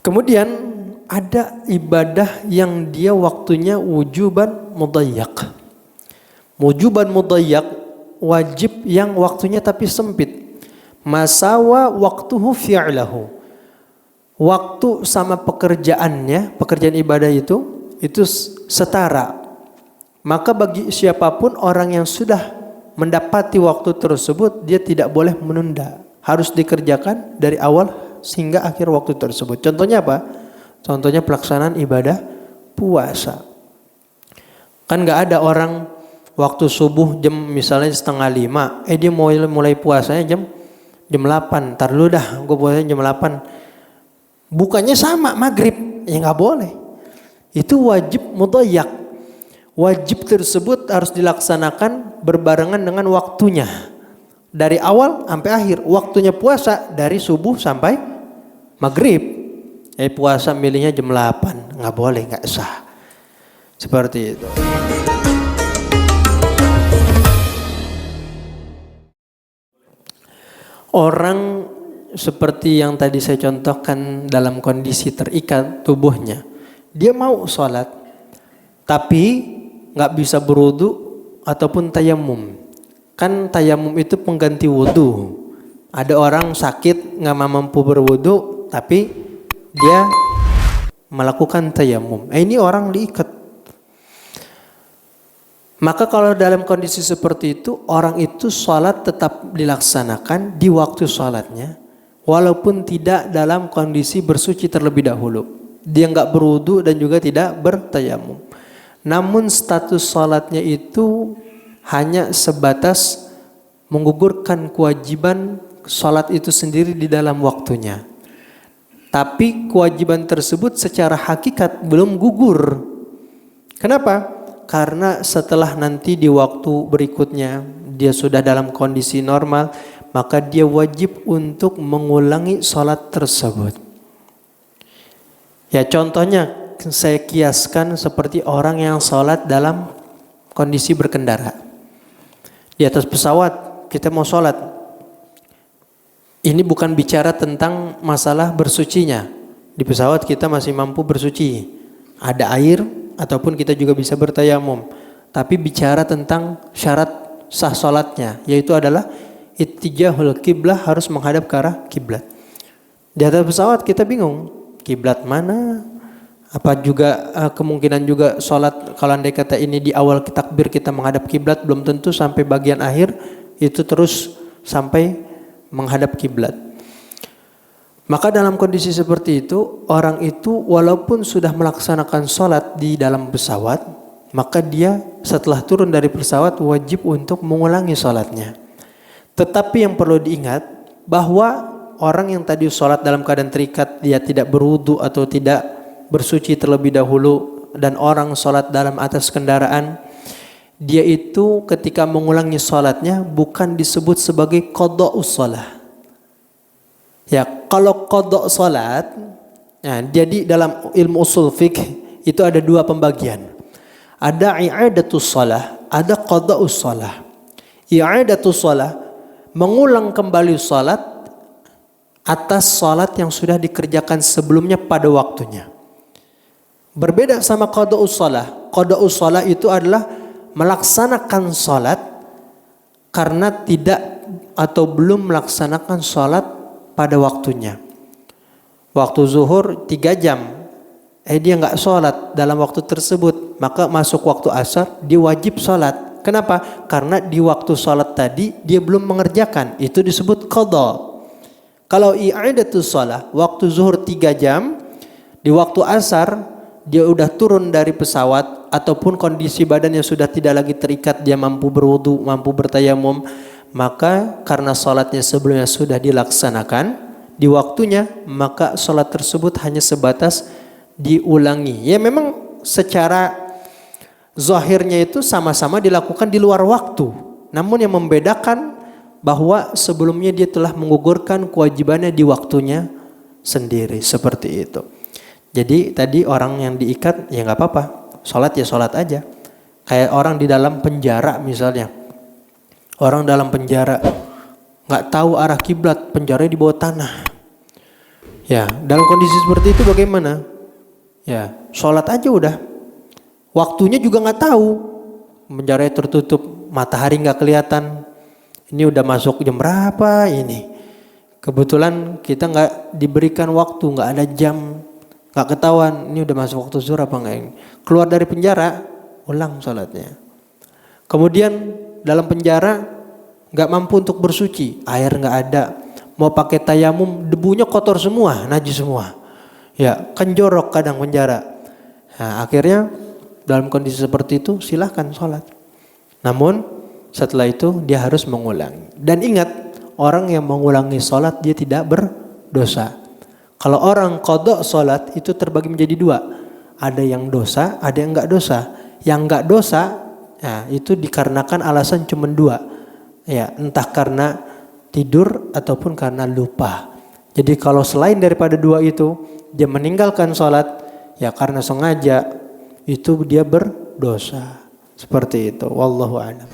Kemudian ada ibadah yang dia waktunya wujuban mudayyak. Wujuban mudayyak, wajib yang waktunya tapi sempit. Masawa waktuhu fi'lahu. Waktu sama pekerjaannya, pekerjaan ibadah itu setara. Maka bagi siapapun orang yang sudah mendapati waktu tersebut, dia tidak boleh menunda. Harus dikerjakan dari awal sehingga akhir waktu tersebut. Contohnya apa? Contohnya pelaksanaan ibadah puasa. Kan gak ada orang waktu subuh jam misalnya 4:30, dia mulai puasanya jam 8. Ntar dulu dah, gue puasanya jam 8. Bukannya sama maghrib, ya gak boleh. Itu wajib mudayyak. Wajib tersebut harus dilaksanakan berbarengan dengan waktunya. Dari awal sampai akhir. Waktunya puasa dari subuh sampai maghrib. Puasa milihnya jam 8. Nggak boleh, nggak sah. Seperti itu. Orang seperti yang tadi saya contohkan dalam kondisi terikat tubuhnya. Dia mau sholat, tapi nggak bisa berwudu ataupun tayamum. Kan tayamum itu pengganti wudu. Ada orang sakit nggak mampu berwudu, tapi dia melakukan tayamum. Ini orang diikat. Maka kalau dalam kondisi seperti itu, orang itu sholat tetap dilaksanakan di waktu sholatnya, walaupun tidak dalam kondisi bersuci terlebih dahulu. Dia nggak berwudu dan juga tidak bertayamum. Namun status sholatnya itu hanya sebatas menggugurkan kewajiban sholat itu sendiri di dalam waktunya. Tapi kewajiban tersebut secara hakikat belum gugur. Kenapa? Karena setelah nanti di waktu berikutnya dia sudah dalam kondisi normal, maka dia wajib untuk mengulangi sholat tersebut. Ya contohnya saya kiaskan seperti orang yang sholat dalam kondisi berkendara. Di atas pesawat kita mau sholat. Ini bukan bicara tentang masalah bersucinya. Di pesawat kita masih mampu bersuci. Ada air ataupun kita juga bisa bertayamum. Tapi bicara tentang syarat sah sholatnya, yaitu adalah ittijahul qiblah, harus menghadap ke arah kiblat. Di atas pesawat kita bingung, kiblat mana? Apa juga kemungkinan juga sholat kalau andai kata ini di awal takbir kita menghadap kiblat, belum tentu sampai bagian akhir itu terus sampai menghadap kiblat. Maka dalam kondisi seperti itu, orang itu walaupun sudah melaksanakan sholat di dalam pesawat, maka dia setelah turun dari pesawat wajib untuk mengulangi sholatnya. Tetapi yang perlu diingat bahwa orang yang tadi sholat dalam keadaan terikat, dia tidak berwudu atau tidak bersuci terlebih dahulu, dan orang sholat dalam atas kendaraan, dia itu ketika mengulangi sholatnya bukan disebut sebagai qada'us shalah. Ya, kalau qada' salat, nah, jadi dalam ilmu usul fiqh itu ada dua pembagian. Ada i'adatus shalah, ada qada'us shalah. I'adatus shalah, mengulang kembali salat atas salat yang sudah dikerjakan sebelumnya pada waktunya. Berbeda sama qada'us shalah. Qada'us shalah itu adalah melaksanakan salat karena tidak atau belum melaksanakan salat pada waktunya. Waktu zuhur 3 jam, dia nggak sholat dalam waktu tersebut, maka masuk waktu asar dia wajib sholat. Kenapa? Karena di waktu sholat tadi dia belum mengerjakan, itu disebut qadha. Kalau i'adatus shalah, waktu zuhur 3 jam, di waktu asar dia udah turun dari pesawat ataupun kondisi badannya sudah tidak lagi terikat, dia mampu berwudu, mampu bertayamum, maka karena sholatnya sebelumnya sudah dilaksanakan di waktunya, maka sholat tersebut hanya sebatas diulangi. Ya memang secara zahirnya itu sama-sama dilakukan di luar waktu. Namun yang membedakan bahwa sebelumnya dia telah menggugurkan kewajibannya di waktunya sendiri. Seperti itu. Jadi tadi orang yang diikat, ya gak apa-apa. Sholat ya sholat aja. Kayak orang di dalam penjara misalnya. Orang dalam penjara nggak tahu arah kiblat, penjaranya di bawah tanah. Ya, dalam kondisi seperti itu bagaimana? Ya, sholat aja udah. Waktunya juga nggak tahu. Penjaranya tertutup, matahari nggak kelihatan. Ini udah masuk jam berapa ini? Kebetulan kita nggak diberikan waktu, nggak ada jam, nggak ketahuan. Ini udah masuk waktu zuhur apa enggak? Keluar dari penjara, ulang sholatnya. Kemudian dalam penjara nggak mampu untuk bersuci, air nggak ada. Mau pakai tayamum, debunya kotor semua, najis semua. Ya, kan jorok kadang penjara. Nah, akhirnya dalam kondisi seperti itu silahkan sholat. Namun setelah itu dia harus mengulangi. Dan ingat, orang yang mengulangi sholat dia tidak berdosa. Kalau orang qadha sholat itu terbagi menjadi dua. Ada yang dosa, ada yang enggak dosa. Yang enggak dosa, ya, itu dikarenakan alasan cuma dua. Ya, entah karena tidur ataupun karena lupa. Jadi kalau selain daripada dua itu, dia meninggalkan sholat, ya karena sengaja, itu dia berdosa. Seperti itu. Wallahu a'lam.